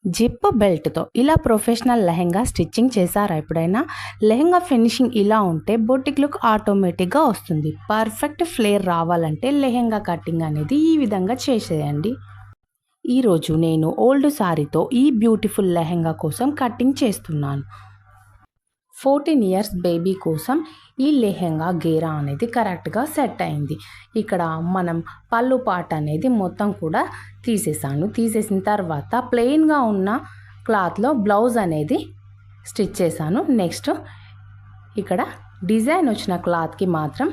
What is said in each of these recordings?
Zip బెల్ట్తో ఇలా professional lehenga stitching చేశారా ఎప్పుడైనా? లెహెంగా ఫినిషింగ్ ఇలా ఉంటే బొటిక్ లుక్ ఆటోమేటిక్గా వస్తుంది. పర్ఫెక్ట్ ఫ్లేర్ రావాలంటే లెహెంగా కటింగ్ అనేది ఈ విధంగా చేసేయండి. ఈరోజు నేను ఓల్డ్ సారీతో ఈ బ్యూటిఫుల్ లెహెంగా కోసం కటింగ్ చేస్తున్నాను. 14 ఇయర్స్ బేబీ కోసం ఈ లెహెంగా గేరా అనేది కరెక్ట్గా సెట్ అయింది. ఇక్కడ మనం పళ్ళు పార్ట్ అనేది మొత్తం కూడా తీసేసిన తర్వాత ప్లెయిన్గా ఉన్న క్లాత్లో బ్లౌజ్ అనేది స్టిచ్ చేశాను. నెక్స్ట్ ఇక్కడ డిజైన్ వచ్చిన క్లాత్కి మాత్రం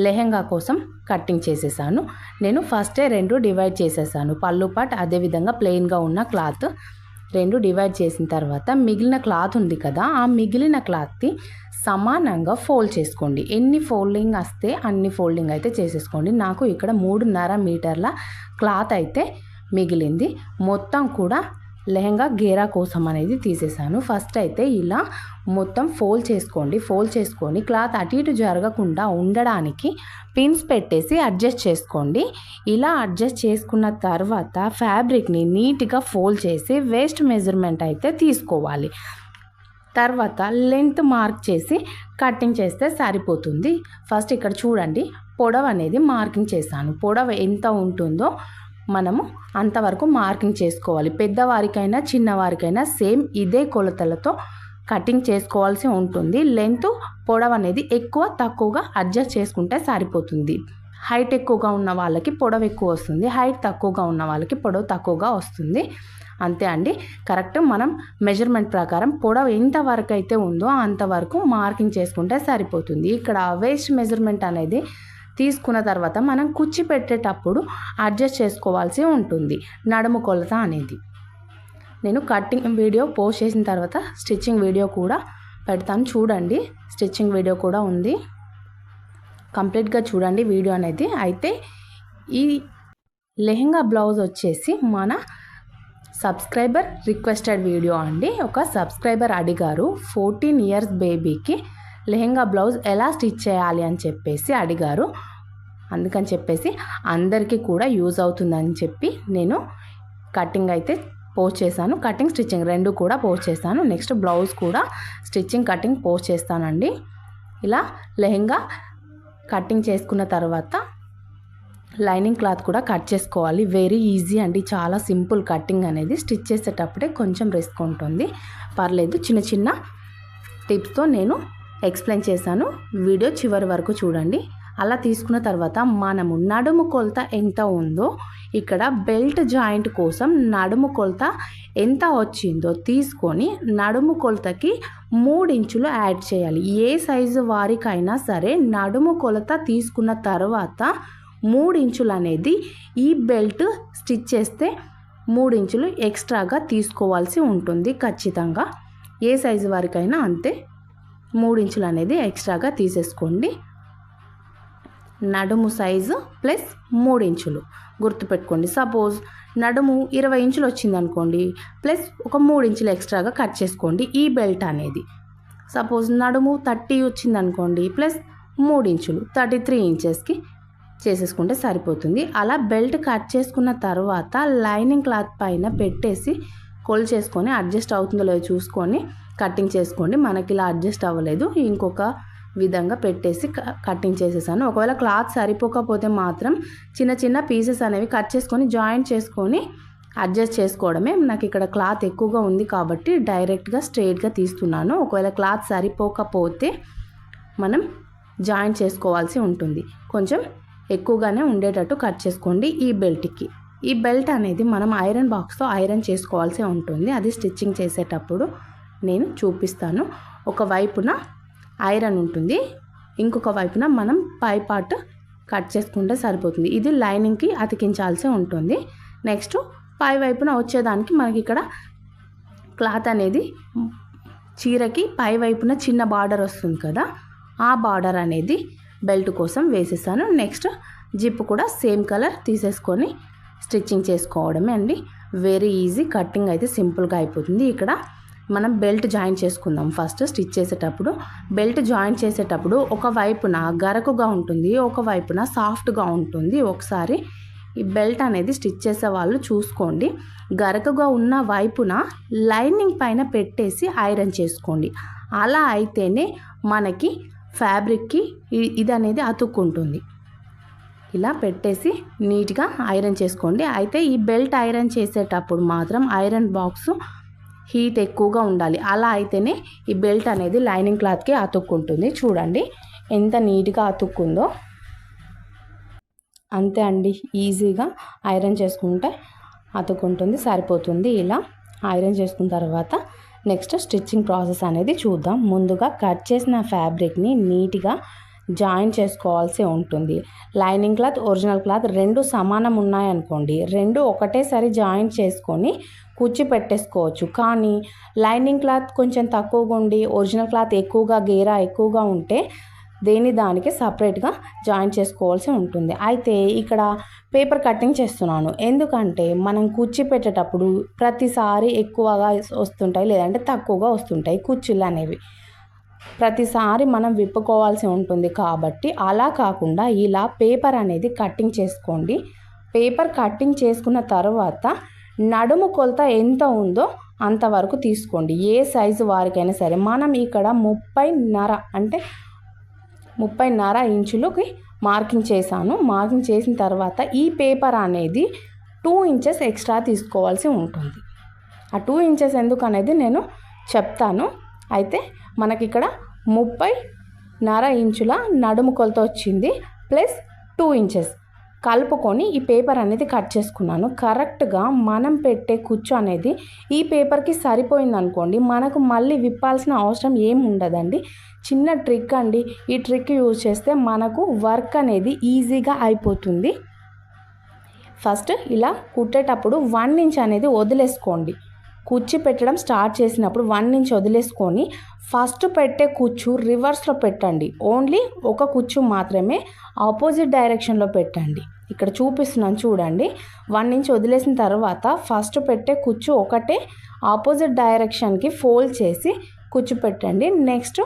లెహెంగా కోసం కటింగ్ చేసేసాను. నేను ఫస్టే 2 డివైడ్ చేసేసాను. పళ్ళు పార్ట్ అదేవిధంగా ప్లెయిన్గా ఉన్న క్లాత్ 2 డివైడ్ చేసిన తర్వాత మిగిలిన క్లాత్ ఉంది కదా, ఆ మిగిలిన క్లాత్ని సమానంగా ఫోల్డ్ చేసుకోండి. ఎన్ని ఫోల్డింగ్ వస్తే అన్ని ఫోల్డింగ్ అయితే చేసేసుకోండి. నాకు ఇక్కడ 3.5 మీటర్ల క్లాత్ అయితే మిగిలింది. మొత్తం కూడా లెహంగా గేరా కోసం అనేది తీసేసాను. ఫస్ట్ అయితే ఇలా మొత్తం ఫోల్డ్ చేసుకొని క్లాత్ అటు ఇటు జరగకుండా ఉండడానికి పిన్స్ పెట్టేసి అడ్జస్ట్ చేసుకోండి. ఇలా అడ్జస్ట్ చేసుకున్న తర్వాత ఫ్యాబ్రిక్ని నీట్గా ఫోల్డ్ చేసి వేస్ట్ మెజర్మెంట్ అయితే తీసుకోవాలి. తర్వాత లెంత్ మార్క్ చేసి కటింగ్ చేస్తే సరిపోతుంది. ఫస్ట్ ఇక్కడ చూడండి, పొడవు అనేది మార్కింగ్ చేశాను. పొడవు ఎంత ఉంటుందో మనము అంతవరకు మార్కింగ్ చేసుకోవాలి. పెద్దవారికైనా చిన్నవారికైనా సేమ్ ఇదే కొలతలతో కటింగ్ చేసుకోవాల్సి ఉంటుంది. లెంత్ పొడవు అనేది ఎక్కువ తక్కువగా అడ్జస్ట్ చేసుకుంటే సరిపోతుంది. హైట్ ఎక్కువగా ఉన్న వాళ్ళకి పొడవు ఎక్కువ వస్తుంది, హైట్ తక్కువగా ఉన్న వాళ్ళకి పొడవు తక్కువగా వస్తుంది. అంతే అండి. కరెక్ట్ మనం మెజర్మెంట్ ప్రకారం పొడవు ఎంతవరకు అయితే ఉందో అంతవరకు మార్కింగ్ చేసుకుంటే సరిపోతుంది. ఇక్కడ వేస్ట్ మెజర్మెంట్ అనేది తీసుకున్న తర్వాత మనం కుచ్చి పెట్టేటప్పుడు అడ్జస్ట్ చేసుకోవాల్సి ఉంటుంది. నడుము కొలత అనేది నేను కటింగ్ వీడియో పోస్ట్ చేసిన తర్వాత స్టిచ్చింగ్ వీడియో కూడా పెడతాను, చూడండి. స్టిచ్చింగ్ వీడియో కూడా ఉంది, కంప్లీట్గా చూడండి వీడియో అనేది. అయితే ఈ లెహెంగా బ్లౌజ్ వచ్చేసి మన సబ్స్క్రైబర్ రిక్వెస్టెడ్ వీడియో అండి. ఒక సబ్స్క్రైబర్ అడిగారు 14 ఇయర్స్ బేబీకి లెహెంగా బ్లౌజ్ ఎలా స్టిచ్ చేయాలి అని చెప్పేసి అడిగారు. అందుకని చెప్పేసి అందరికీ కూడా యూజ్ అవుతుందని చెప్పి నేను కటింగ్ అయితే పోస్ట్ చేశాను. కటింగ్ స్టిచ్చింగ్ 2 కూడా పోస్ట్ చేశాను. నెక్స్ట్ బ్లౌజ్ కూడా స్టిచ్చింగ్ కటింగ్ పోస్ట్ చేస్తానండి. ఇలా లెహెంగా కటింగ్ చేసుకున్న తర్వాత లైనింగ్ క్లాత్ కూడా కట్ చేసుకోవాలి. వెరీ ఈజీ అండి, చాలా సింపుల్ కటింగ్ అనేది. స్టిచ్ చేసేటప్పుడే కొంచెం రిస్క్ ఉంటుంది, పర్లేదు. చిన్న చిన్న టిప్స్తో నేను ఎక్స్ప్లెయిన్ చేశాను. వీడియో చివరి వరకు చూడండి. అలా తీసుకున్న తర్వాత మనము నడుము కొలత ఎంత ఉందో ఇక్కడ బెల్ట్ జాయింట్ కోసం నడుము కొలత ఎంత వచ్చిందో తీసుకొని నడుము కొలతకి 3 ఇంచులు యాడ్ చేయాలి. ఏ సైజు వారికైనా సరే నడుము కొలత తీసుకున్న తర్వాత 3 ఇంచులు అనేది ఈ బెల్ట్ స్టిచ్ చేస్తే 3 ఇంచులు ఎక్స్ట్రాగా తీసుకోవాల్సి ఉంటుంది ఖచ్చితంగా. ఏ సైజు వారికైనా అంతే, 3 ఇంచులు అనేది ఎక్స్ట్రాగా తీసేసుకోండి. నడుము సైజు ప్లస్ 3 ఇంచులు గుర్తుపెట్టుకోండి. సపోజ్ నడుము 20 ఇంచులు వచ్చిందనుకోండి, ప్లస్ ఒక 3 ఇంచులు ఎక్స్ట్రాగా కట్ చేసుకోండి ఈ బెల్ట్ అనేది. సపోజ్ నడుము 30 వచ్చిందనుకోండి, ప్లస్ 3 ఇంచులు 33 ఇంచెస్కి చేసేసుకుంటే సరిపోతుంది. అలా బెల్ట్ కట్ చేసుకున్న తర్వాత లైనింగ్ క్లాత్ పైన పెట్టేసి కొల్ చేసుకొని అడ్జస్ట్ అవుతుందో లేదో చూసుకొని కటింగ్ చేసుకోండి. మనకి ఇలా అడ్జస్ట్ అవ్వలేదు, ఇంకొక విధంగా పెట్టేసి కటింగ్ చేసేసాను. ఒకవేళ క్లాత్ సరిపోకపోతే మాత్రం చిన్న చిన్న పీసెస్ అనేవి కట్ చేసుకొని జాయింట్ చేసుకొని అడ్జస్ట్ చేసుకోవడమే. నాకు ఇక్కడ క్లాత్ ఎక్కువగా ఉంది కాబట్టి డైరెక్ట్గా స్ట్రైట్గా తీస్తున్నాను. ఒకవేళ క్లాత్ సరిపోకపోతే మనం జాయింట్ చేసుకోవాల్సి ఉంటుంది. కొంచెం ఎక్కువగానే ఉండేటట్టు కట్ చేసుకోండి ఈ బెల్ట్కి. ఈ బెల్ట్ అనేది మనం ఐరన్ బాక్స్తో ఐరన్ చేసుకోవాల్సి ఉంటుంది. అది స్టిచ్చింగ్ చేసేటప్పుడు నేను చూపిస్తాను. ఒక వైపున ఐరన్ ఉంటుంది, ఇంకొక వైపున మనం పై పార్ట్ కట్ చేసుకుంటే సరిపోతుంది. ఇది లైనింగ్కి అతికించాల్సి ఉంటుంది. నెక్స్ట్ పై వైపున వచ్చేదానికి మనకి ఇక్కడ క్లాత్ అనేది చీరకి పై వైపున చిన్న బార్డర్ వస్తుంది కదా, ఆ బార్డర్ అనేది బెల్ట్ కోసం వేసేసాను. నెక్స్ట్ జిప్ కూడా సేమ్ కలర్ తీసేసుకొని స్టిచ్చింగ్ చేసుకోవడమే అండి. వెరీ ఈజీ, కటింగ్ అయితే సింపుల్గా అయిపోతుంది. ఇక్కడ మనం బెల్ట్ జాయిన్ చేసుకుందాం. ఫస్ట్ స్టిచ్ చేసేటప్పుడు బెల్ట్ జాయిన్ చేసేటప్పుడు ఒక వైపున గరకుగా ఉంటుంది, ఒక వైపున సాఫ్ట్గా ఉంటుంది. ఒకసారి ఈ బెల్ట్ అనేది స్టిచ్ చేసే వాళ్ళు చూసుకోండి, గరకగా ఉన్న వైపున లైనింగ్ పైన పెట్టేసి ఐరన్ చేసుకోండి. అలా అయితేనే మనకి ఫ్యాబ్రిక్కి ఇది అనేది అతుక్కుంటుంది. ఇలా పెట్టేసి నీట్గా ఐరన్ చేసుకోండి. అయితే ఈ బెల్ట్ ఐరన్ చేసేటప్పుడు మాత్రం ఐరన్ బాక్స్ హీట్ ఎక్కువగా ఉండాలి. అలా అయితేనే ఈ బెల్ట్ అనేది లైనింగ్ క్లాత్కి అతుక్కుంటుంది. చూడండి ఎంత నీట్గా అతుక్కుందో. అంతే అండి, ఈజీగా ఐరన్ చేసుకుంటే అతుక్కుంటుంది, సరిపోతుంది. ఇలా ఐరన్ చేసుకున్న తర్వాత నెక్స్ట్ స్టిచ్చింగ్ ప్రాసెస్ అనేది చూద్దాం. ముందుగా కట్ చేసిన ఫ్యాబ్రిక్ని నీట్గా జాయిన్ చేసుకోవాల్సి ఉంటుంది. లైనింగ్ క్లాత్, ఒరిజినల్ క్లాత్ రెండు సమానం ఉన్నాయనుకోండి, రెండు ఒకటేసారి జాయిన్ చేసుకొని కుచ్చి పెట్టేసుకోవచ్చు. కానీ లైనింగ్ క్లాత్ కొంచెం తక్కువగా ఉండి ఒరిజినల్ క్లాత్ ఎక్కువగా, గేరా ఎక్కువగా ఉంటే దానికి సపరేట్గా జాయిన్ చేసుకోవాల్సి ఉంటుంది. అయితే ఇక్కడ పేపర్ కటింగ్ చేస్తున్నాను, ఎందుకంటే మనం కుచ్చి పెట్టేటప్పుడు ప్రతిసారి ఎక్కువగా వస్తుంటాయి, లేదంటే తక్కువగా వస్తుంటాయి కుచ్చులు అనేవి. ప్రతిసారి మనం విప్పుకోవాల్సి ఉంటుంది. కాబట్టి అలా కాకుండా ఇలా పేపర్ అనేది కటింగ్ చేసుకోండి. పేపర్ కటింగ్ చేసుకున్న తర్వాత నడుము కొలత ఎంత ఉందో అంతవరకు తీసుకోండి. ఏ సైజు వారికైనా సరే. మనం ఇక్కడ 30.5 అంటే 30.5 ఇంచులకి మార్కింగ్ చేశాను. మార్కింగ్ చేసిన తర్వాత ఈ పేపర్ అనేది 2 ఇంచెస్ ఎక్స్ట్రా తీసుకోవాల్సి ఉంటుంది. ఆ 2 ఇంచెస్ ఎందుకు అనేది నేను చెప్తాను. అయితే మనకి ఇక్కడ 30.5 ఇంచుల నడుము కొలత వచ్చింది, ప్లస్ 2 ఇంచెస్ కలుపుకొని ఈ పేపర్ అనేది కట్ చేసుకున్నాను. కరెక్ట్గా మనం పెట్టే కుచ్చు అనేది ఈ పేపర్కి సరిపోయింది అనుకోండి, మనకు మళ్ళీ విప్పాల్సిన అవసరం ఏమి ఉండదండి. చిన్న ట్రిక్ అండి, ఈ ట్రిక్ యూజ్ చేస్తే మనకు వర్క్ అనేది ఈజీగా అయిపోతుంది. ఫస్ట్ ఇలా కుట్టేటప్పుడు 1 ఇంచ్ అనేది వదిలేసుకోండి. కుచ్చి పెట్టడం స్టార్ట్ చేసినప్పుడు 1 ఇంచ్ వదిలేసుకొని ఫస్ట్ పెట్టే కుచ్చు రివర్స్లో పెట్టండి. ఓన్లీ ఒక కుచ్చు మాత్రమే ఆపోజిట్ డైరెక్షన్లో పెట్టండి. ఇక్కడ చూపిస్తున్నాను చూడండి. 1 ఇంచ్ వదిలేసిన తర్వాత ఫస్ట్ పెట్టే కుచ్చు ఒకటే ఆపోజిట్ డైరెక్షన్కి ఫోల్డ్ చేసి కుచ్చు పెట్టండి. నెక్స్ట్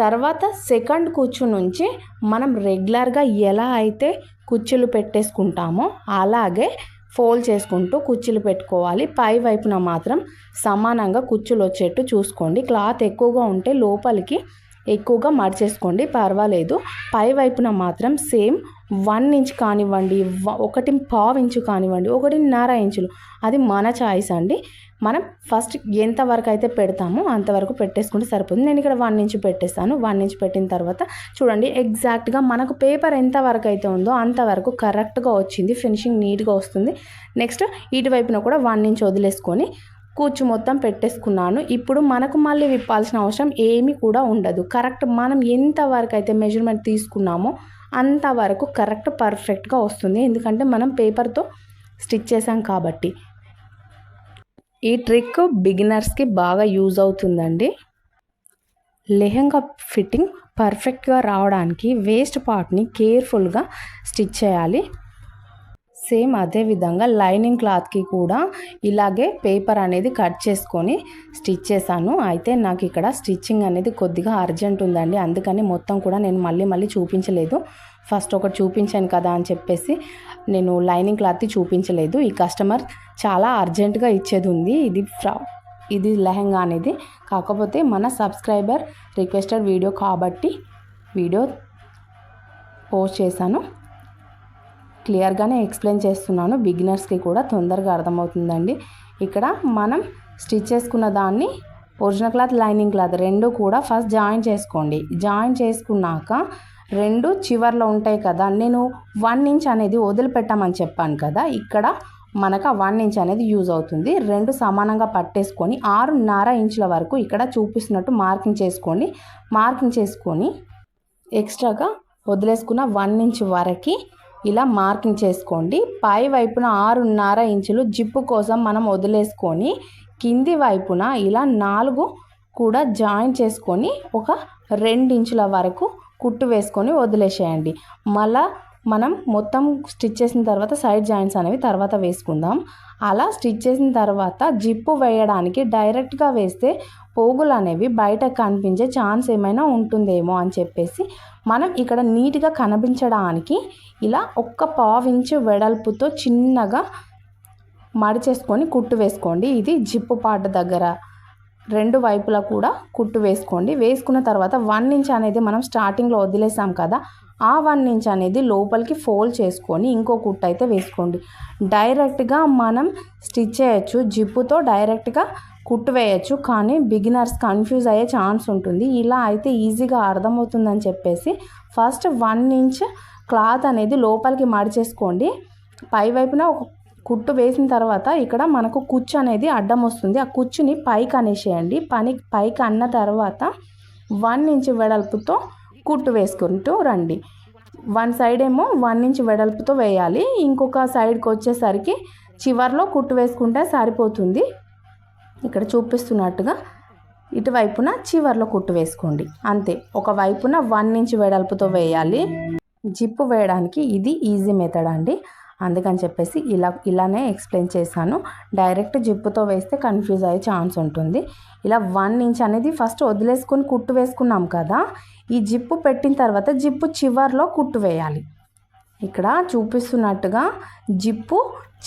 తర్వాత సెకండ్ కుచ్చు నుంచి మనం రెగ్యులర్గా ఎలా అయితే కుచ్చులు పెట్టేసుకుంటామో అలాగే ఫోల్డ్ చేసుకుంటూ కుచ్చులు పెట్టుకోవాలి. పై వైపున మాత్రం సమానంగా కుచ్చులు వచ్చేట్టు చూసుకోండి. క్లాత్ ఎక్కువగా ఉంటే లోపలికి ఎక్కువగా మడిచేసుకోండి, పర్వాలేదు. పై వైపున మాత్రం సేమ్ 1 ఇంచ్ కానివ్వండి, 1.5 ఇంచు కానివ్వండి, 1.5 ఇంచులు, అది మన చాయిస్ అండి. మనం ఫస్ట్ ఎంతవరకు అయితే పెడతామో అంతవరకు పెట్టేసుకుంటే సరిపోతుంది. నేను ఇక్కడ 1 ఇంచ్ పెట్టేస్తాను. 1 ఇంచ్ పెట్టిన తర్వాత చూడండి ఎగ్జాక్ట్గా మనకు పేపర్ ఎంతవరకు అయితే ఉందో అంతవరకు కరెక్ట్గా వచ్చింది. ఫినిషింగ్ నీట్గా వస్తుంది. నెక్స్ట్ ఇటువైపున కూడా 1 ఇంచ్ వదిలేసుకొని కూర్చు మొత్తం పెట్టేసుకున్నాను. ఇప్పుడు మనకు మళ్ళీ విప్పాల్సిన అవసరం ఏమీ కూడా ఉండదు. కరెక్ట్ మనం ఎంతవరకు అయితే మెజర్మెంట్ తీసుకున్నామో అంతవరకు కరెక్ట్ పర్ఫెక్ట్గా వస్తుంది. ఎందుకంటే మనం పేపర్తో స్టిచ్ చేసాం కాబట్టి. ఈ ట్రిక్ బిగినర్స్కి బాగా యూజ్ అవుతుందండి. లెహంగా ఫిట్టింగ్ పర్ఫెక్ట్గా రావడానికి వేస్ట్ పార్ట్ని కేర్ఫుల్గా స్టిచ్ చేయాలి. సేమ్ అదే విధంగా లైనింగ్ క్లాత్కి కూడా ఇలాగే పేపర్ అనేది కట్ చేసుకొని స్టిచ్ చేశాను. అయితే నాకు ఇక్కడ స్టిచ్చింగ్ అనేది కొద్దిగా అర్జెంట్ ఉందండి, అందుకని మొత్తం కూడా నేను మళ్ళీ చూపించలేదు. ఫస్ట్ ఒకటి చూపించాను కదా అని చెప్పేసి నేను లైనింగ్ క్లాత్ని చూపించలేదు. ఈ కస్టమర్ చాలా అర్జెంటుగా ఇచ్చేది ఉంది. ఇది లెహంగా అనేది, కాకపోతే మన సబ్స్క్రైబర్ రిక్వెస్టెడ్ వీడియో కాబట్టి వీడియో పోస్ట్ చేశాను. క్లియర్గానే ఎక్స్ప్లెయిన్ చేస్తున్నాను, బిగినర్స్కి కూడా తొందరగా అర్థమవుతుందండి. ఇక్కడ మనం స్టిచ్ చేసుకున్న దాన్ని ఒరిజినల్ క్లాత్, లైనింగ్ క్లాత్ రెండు కూడా ఫస్ట్ జాయిన్ చేసుకోండి. జాయిన్ చేసుకున్నాక రెండు చివర్లో ఉంటాయి కదా, నేను 1 ఇంచ్ అనేది వదిలిపెట్టామని చెప్పాను కదా, ఇక్కడ మనకు 1 ఇంచ్ అనేది యూజ్ అవుతుంది. రెండు సమానంగా పట్టేసుకొని 6.5 ఇంచుల వరకు ఇక్కడ చూపిస్తున్నట్టు మార్కింగ్ చేసుకోండి. మార్కింగ్ చేసుకొని ఎక్స్ట్రాగా వదిలేసుకున్న 1 ఇంచ్ వరకు ఇలా మార్కింగ్ చేసుకోండి. పై వైపున 6.5 ఇంచులు జిప్పు కోసం మనం వదిలేసుకొని కింది వైపున ఇలా 4 కూడా జాయిన్ చేసుకొని ఒక 2 ఇంచుల వరకు కుట్టు వేసుకొని వదిలేసేయండి. మళ్ళా మనం మొత్తం స్టిచ్ చేసిన తర్వాత సైడ్ జాయింట్స్ అనేవి తర్వాత వేసుకుందాం. అలా స్టిచ్ చేసిన తర్వాత జిప్పు వేయడానికి డైరెక్ట్గా వేస్తే పోగులు అనేవి బయట కనిపించే ఛాన్స్ ఏమైనా ఉంటుందేమో అని చెప్పేసి మనం ఇక్కడ నీట్గా కనిపించడానికి ఇలా 1/4 ఇంచు వెడల్పుతో చిన్నగా మడిచేసుకొని కుట్టు వేసుకోండి. ఇది జిప్పు పార్ట్ దగ్గర 2 వైపులా కూడా కుట్టు వేసుకోండి. వేసుకున్న తర్వాత 1 ఇంచ్ అనేది మనం స్టార్టింగ్లో వదిలేసాం కదా, ఆ 1 ఇంచ్ అనేది లోపలికి ఫోల్డ్ చేసుకొని ఇంకో కుట్టు అయితే వేసుకోండి. డైరెక్ట్గా మనం స్టిచ్ చేయొచ్చు, జిప్పుతో డైరెక్ట్గా కుట్టు వేయచ్చు, కానీ బిగినర్స్ కన్ఫ్యూజ్ అయ్యే ఛాన్స్ ఉంటుంది. ఇలా అయితే ఈజీగా అర్థమవుతుందని చెప్పేసి ఫస్ట్ 1 ఇంచ్ క్లాత్ అనేది లోపలికి మడిచేసుకోండి. పై వైపున ఒక కుట్టు వేసిన తర్వాత ఇక్కడ మనకు కుచ్చు అనేది అడ్డం వస్తుంది. ఆ కుచ్చుని పైకి అనేసేయండి. పైకి అన్న తర్వాత 1 ఇంచ్ వెడల్పుతో కుట్టు వేసుకుంటూ రండి. 1 సైడ్ ఏమో 1 ఇంచ్ వెడల్పుతో వేయాలి, ఇంకొక సైడ్కి వచ్చేసరికి చివర్లో కుట్టు వేసుకుంటే సరిపోతుంది. ఇక్కడ చూపిస్తున్నట్టుగా ఇటువైపున చివర్లో కుట్టు వేసుకోండి. అంతే, ఒక వైపున 1 ఇంచ్ వెడల్పుతో వేయాలి. జిప్పు వేయడానికి ఇది ఈజీ మెథడ్ అండి, అందుకని చెప్పేసి ఇలానే ఎక్స్ప్లెయిన్ చేశాను. డైరెక్ట్ జిప్పుతో వేస్తే కన్ఫ్యూజ్ అయ్యే ఛాన్స్ ఉంటుంది. ఇలా 1 ఇంచ్ అనేది ఫస్ట్ వదిలేసుకొని కుట్టు వేసుకున్నాం కదా, ఈ జిప్పు పెట్టిన తర్వాత జిప్పు చివర్లో కుట్టు వేయాలి. ఇక్కడ చూపిస్తున్నట్టుగా జిప్పు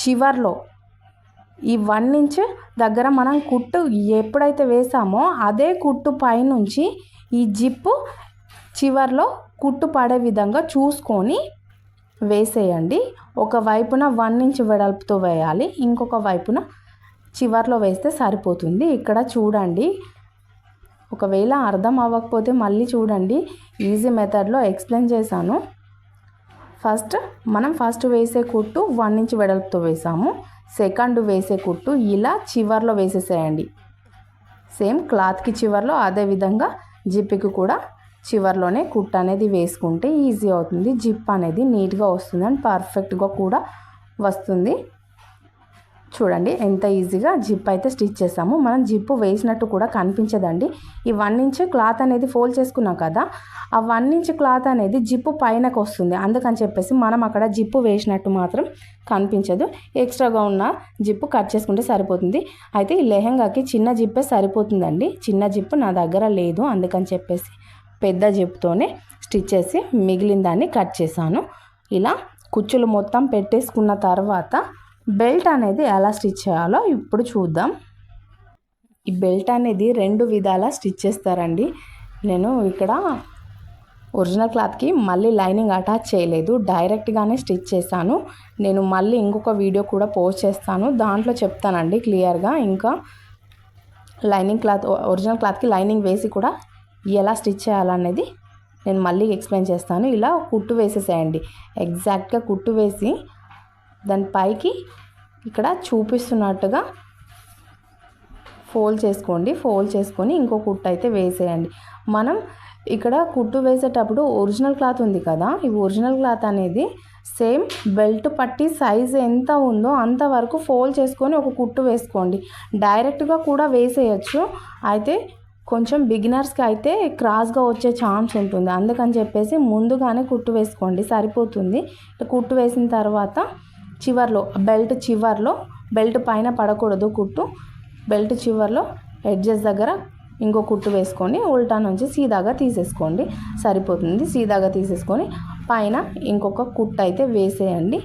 చివర్లో ఈ 1 ఇంచ్ దగ్గర మనం కుట్టు ఎప్పుడైతే వేసామో అదే కుట్టు పైనుంచి ఈ జిప్పు చివర్లో కుట్టు పడే విధంగా చూసుకొని వేసేయండి. ఒక వైపున 1 ఇంచ్ వెడల్పుతో వేయాలి, ఇంకొక వైపున చివర్లో వేస్తే సరిపోతుంది. ఇక్కడ చూడండి, ఒకవేళ అర్థం అవ్వకపోతే మళ్ళీ చూడండి, ఈజీ మెథడ్లో ఎక్స్ప్లెయిన్ చేశాను. మనం ఫస్ట్ వేసే కుట్టు 1 ఇంచ్ వెడల్పుతో వేసాము, సెకండ్ వేసే కుట్టు ఇలా చివర్లో వేసేసేయండి. సేమ్ క్లాత్కి చివర్లో, అదేవిధంగా జిప్కి కూడా చివర్లోనే కుట్టు అనేది వేసుకుంటే ఈజీ అవుతుంది. జిప్ అనేది నీట్గా వస్తుంది అండ్ పర్ఫెక్ట్గా కూడా వస్తుంది. చూడండి ఎంత ఈజీగా జిప్ అయితే స్టిచ్ చేసాము. మనం జిప్పు వేసినట్టు కూడా కనిపించదండి. ఈ 1 ఇంచ్ క్లాత్ అనేది ఫోల్డ్ చేసుకున్నాం కదా, ఆ 1 ఇంచ్ క్లాత్ అనేది జిప్పు పైనకు వస్తుంది. అందుకని చెప్పేసి మనం అక్కడ జిప్పు వేసినట్టు మాత్రం కనిపించదు. ఎక్స్ట్రాగా ఉన్న జిప్పు కట్ చేసుకుంటే సరిపోతుంది. అయితే ఈ లెహెంగాకి చిన్న జిప్పే సరిపోతుందండి. చిన్న జిప్పు నా దగ్గర లేదు, అందుకని చెప్పేసి పెద్ద జిప్తోనే స్టిచ్ చేసి మిగిలిన దాన్ని కట్ చేశాను. ఇలా కుచ్చులు మొత్తం పెట్టేసుకున్న తర్వాత బెల్ట్ అనేది ఎలా స్టిచ్ చేయాలో ఇప్పుడు చూద్దాం. ఈ బెల్ట్ అనేది 2 విధాలా స్టిచ్ చేస్తారండి. నేను ఇక్కడ ఒరిజినల్ క్లాత్కి మళ్ళీ లైనింగ్ అటాచ్ చేయలేదు, డైరెక్ట్గానే స్టిచ్ చేశాను. నేను మళ్ళీ ఇంకొక వీడియో కూడా పోస్ట్ చేస్తాను, దాంట్లో చెప్తానండి క్లియర్గా. ఇంకా లైనింగ్ క్లాత్, ఒరిజినల్ క్లాత్కి లైనింగ్ వేసి కూడా ఎలా స్టిచ్ చేయాలనేది నేను మళ్ళీ ఎక్స్ప్లెయిన్ చేస్తాను. ఇలా కుట్టు వేసేసేయండి. ఎగ్జాక్ట్గా కుట్టు వేసి దాని పైకి ఇక్కడ చూపిస్తున్నట్టుగా ఫోల్డ్ చేసుకోండి. ఫోల్డ్ చేసుకొని ఇంకో కుట్టు అయితే వేసేయండి. మనం ఇక్కడ కుట్టు వేసేటప్పుడు ఒరిజినల్ క్లాత్ ఉంది కదా, ఈ ఒరిజినల్ క్లాత్ అనేది సేమ్ బెల్ట్ పట్టి సైజ్ ఎంత ఉందో అంతవరకు ఫోల్డ్ చేసుకొని ఒక కుట్టు వేసుకోండి. డైరెక్ట్గా కూడా వేసేయచ్చు, అయితే కొంచెం బిగినర్స్కి అయితే క్రాస్గా వచ్చే ఛాన్స్ ఉంటుంది. అందుకని చెప్పేసి ముందుగానే కుట్టు వేసుకోండి, సరిపోతుంది. కుట్టు వేసిన తర్వాత చివర్లో, బెల్ట్ పైన పడకూడదు కుట్టు, బెల్ట్ చివర్లో ఎడ్జెస్ దగ్గర ఇంకో కుట్టు వేసుకొని ఉల్టా నుంచి సీదాగా తీసేసుకోండి, సరిపోతుంది. సీదాగా తీసేసుకొని పైన ఇంకొక కుట్టు అయితే వేసేయండి.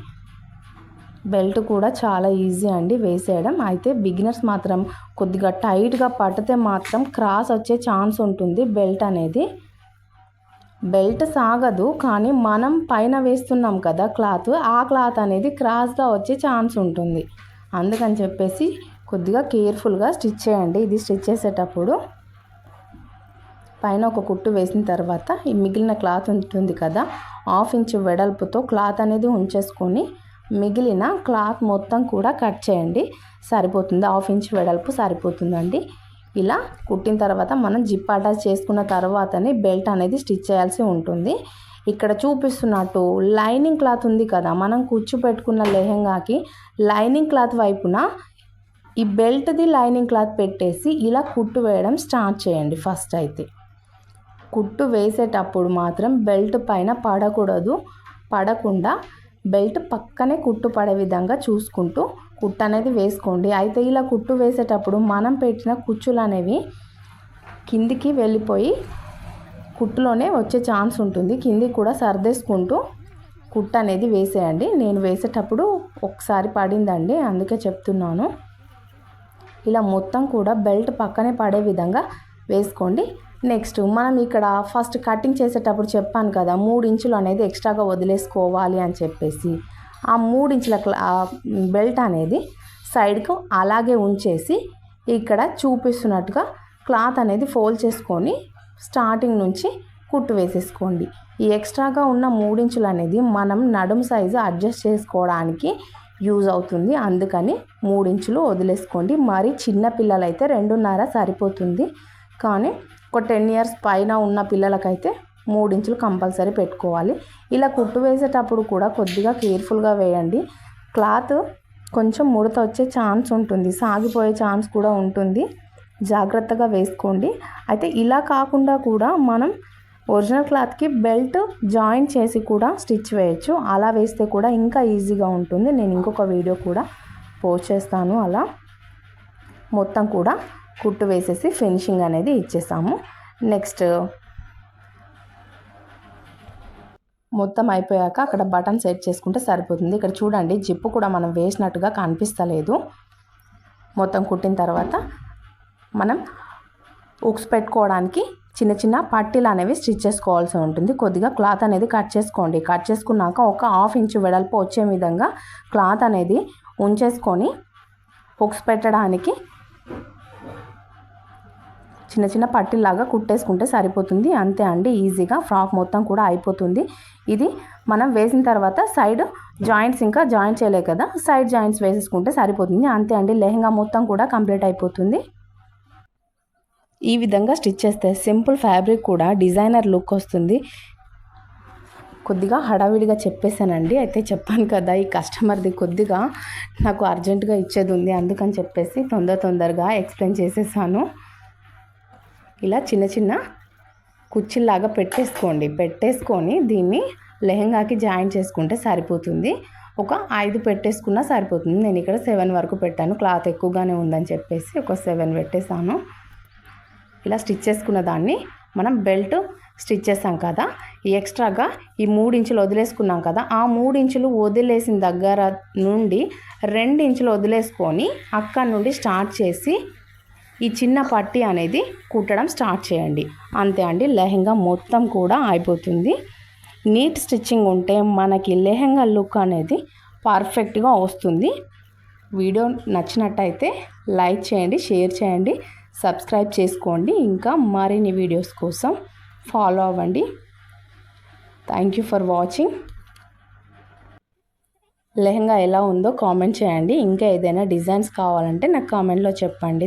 బెల్ట్ కూడా చాలా ఈజీ అండి వేసేయడం. అయితే బిగినర్స్ మాత్రం కొద్దిగా టైట్గా పట్టితే మాత్రం క్రాస్ వచ్చే ఛాన్స్ ఉంటుంది. బెల్ట్ సాగదు, కానీ మనం పైన వేస్తున్నాం కదా క్లాత్, ఆ క్లాత్ అనేది క్రాస్గా వచ్చే ఛాన్స్ ఉంటుంది. అందుకని చెప్పేసి కొద్దిగా కేర్ఫుల్గా స్టిచ్ చేయండి. ఇది స్టిచ్ చేసేటప్పుడు పైన ఒక కుట్టు వేసిన తర్వాత ఈ మిగిలిన క్లాత్ ఉంటుంది కదా, 1/2 ఇంచ్ వెడల్పుతో క్లాత్ అనేది ఉంచేసుకొని మిగిలిన క్లాత్ మొత్తం కూడా కట్ చేయండి, సరిపోతుంది. 1/2 ఇంచ్ వెడల్పు సరిపోతుందండి. ఇలా కుట్టిన తర్వాత మనం జిప్ అటాచ్ చేసుకున్న తర్వాతనే బెల్ట్ అనేది స్టిచ్ చేయాల్సి ఉంటుంది. ఇక్కడ చూపిస్తున్నట్టు లైనింగ్ క్లాత్ ఉంది కదా, మనం కుచ్చు పెట్టుకున్న లెహెంగాకి లైనింగ్ క్లాత్ వైపున ఈ బెల్ట్ది లైనింగ్ క్లాత్ పెట్టేసి ఇలా కుట్టు వేయడం స్టార్ట్ చేయండి. ఫస్ట్ అయితే కుట్టు వేసేటప్పుడు మాత్రం బెల్ట్ పైన పడకూడదు, పడకుండా బెల్ట్ పక్కనే కుట్టు పడే విధంగా చూసుకుంటూ కుట్టు అనేది వేసుకోండి. అయితే ఇలా కుట్టు వేసేటప్పుడు మనం పెట్టిన కుచ్చులు అనేవి కిందికి వెళ్ళిపోయి కుట్టులోనే వచ్చే ఛాన్స్ ఉంటుంది. కిందికి కూడా సర్దేసుకుంటూ కుట్టు అనేది వేసేయండి. నేను వేసేటప్పుడు ఒకసారి పడిందండి, అందుకే చెప్తున్నాను. ఇలా మొత్తం కూడా బెల్ట్ పక్కనే పడే విధంగా వేసుకోండి. నెక్స్ట్ మనం ఇక్కడ ఫస్ట్ కటింగ్ చేసేటప్పుడు చెప్పాను కదా 3 ఇంచులు అనేది ఎక్స్ట్రాగా వదిలేసుకోవాలి అని చెప్పేసి, ఆ 3 ఇంచుల బెల్ట్ అనేది సైడ్కు అలాగే ఉంచేసి ఇక్కడ చూపిస్తున్నట్టుగా క్లాత్ అనేది ఫోల్డ్ చేసుకొని స్టార్టింగ్ నుంచి కుట్టు వేసేసుకోండి. ఈ ఎక్స్ట్రాగా ఉన్న 3 ఇంచులు అనేది మనం నడుము సైజు అడ్జస్ట్ చేసుకోవడానికి యూజ్ అవుతుంది. అందుకని 3 ఇంచులు వదిలేసుకోండి. మరి చిన్న పిల్లలైతే 2.5 సరిపోతుంది. కానీ ఒక 10 ఇయర్స్ పైన ఉన్న పిల్లలకైతే 3 ఇంచులు కంపల్సరీ పెట్టుకోవాలి. ఇలా కుట్టు వేసేటప్పుడు కూడా కొద్దిగా కేర్ఫుల్గా వేయండి. క్లాత్ కొంచెం ముడత వచ్చే ఛాన్స్ ఉంటుంది, సాగిపోయే ఛాన్స్ కూడా ఉంటుంది. జాగ్రత్తగా వేసుకోండి. అయితే ఇలా కాకుండా కూడా మనం ఒరిజినల్ క్లాత్కి బెల్ట్ జాయిన్ చేసి కూడా స్టిచ్ వేయచ్చు. అలా వేస్తే కూడా ఇంకా ఈజీగా ఉంటుంది. నేను ఇంకొక వీడియో కూడా పోస్ట్ చేస్తాను. అలా మొత్తం కూడా కుట్టు వేసేసి ఫినిషింగ్ అనేది ఇచ్చేసాము. నెక్స్ట్ మొత్తం అయిపోయాక అక్కడ బటన్ సెట్ చేసుకుంటే సరిపోతుంది. ఇక్కడ చూడండి, జిప్పు కూడా మనం వేసినట్టుగా కనిపిస్తలేదు. మొత్తం కుట్టిన తర్వాత మనం ఉక్స్ పెట్టుకోవడానికి చిన్న చిన్న పట్టీలు అనేవి స్టిచ్ చేసుకోవాల్సి ఉంటుంది. కొద్దిగా క్లాత్ అనేది కట్ చేసుకోండి. కట్ చేసుకున్నాక ఒక 1/2 ఇంచు వెడల్పు వచ్చే విధంగా క్లాత్ అనేది ఉంచేసుకొని ఉక్స్ పెట్టడానికి చిన్న చిన్న పట్టీలాగా కుట్టేసుకుంటే సరిపోతుంది. అంతే అండి, ఈజీగా ఫ్రాక్ మొత్తం కూడా అయిపోతుంది. ఇది మనం వేసిన తర్వాత సైడ్ జాయింట్స్ ఇంకా జాయిన్ చేయలే కదా, సైడ్ జాయింట్స్ వేసేసుకుంటే సరిపోతుంది. అంతే అండి, లెహంగా మొత్తం కూడా కంప్లీట్ అయిపోతుంది. ఈ విధంగా స్టిచ్ చేస్తే సింపుల్ ఫ్యాబ్రిక్ కూడా డిజైనర్ లుక్ వస్తుంది. కొద్దిగా హడావిడిగా చెప్పేశానండి. అయితే చెప్పాను కదా, ఈ కస్టమర్ది కొద్దిగా నాకు అర్జెంటుగా ఇచ్చేది ఉంది, అందుకని చెప్పేసి తొందరగా ఎక్స్ప్లెయిన్ చేసేసాను. ఇలా చిన్న చిన్న కుచ్చిల్లాగా పెట్టేసుకొని దీన్ని లెహంగాకి జాయిన్ చేసుకుంటే సరిపోతుంది. ఒక 5 పెట్టేసుకున్నా సరిపోతుంది. నేను ఇక్కడ 7 వరకు పెట్టాను, క్లాత్ ఎక్కువగానే ఉందని చెప్పేసి ఒక 7 పెట్టేశాను. ఇలా స్టిచ్ చేసుకున్న దాన్ని మనం బెల్ట్ స్టిచ్ చేసాం కదా, ఈ ఎక్స్ట్రాగా ఈ 3 ఇంచులు వదిలేసుకున్నాం కదా, ఆ 3 ఇంచులు వదిలేసిన దగ్గర నుండి 2 ఇంచులు వదిలేసుకొని అక్కడ నుండి స్టార్ట్ చేసి ఈ చిన్న పట్టీ అనేది కుట్టడం స్టార్ట్ చేయండి. అంతే అండి, లెహంగా మొత్తం కూడా అయిపోతుంది. నీట్ స్టిచ్చింగ్ ఉంటే మనకి లెహంగా లుక్ అనేది పర్ఫెక్ట్గా వస్తుంది. వీడియో నచ్చినట్టయితే లైక్ చేయండి, షేర్ చేయండి, సబ్స్క్రైబ్ చేసుకోండి. ఇంకా మరిన్ని వీడియోస్ కోసం ఫాలో అవ్వండి. Thank you for watching. Lehenga ఎలా ఉందో కామెంట్ చేయండి. ఇంకా ఏదైనా డిజైన్స్ కావాలంటే నాకు కామెంట్లో చెప్పండి.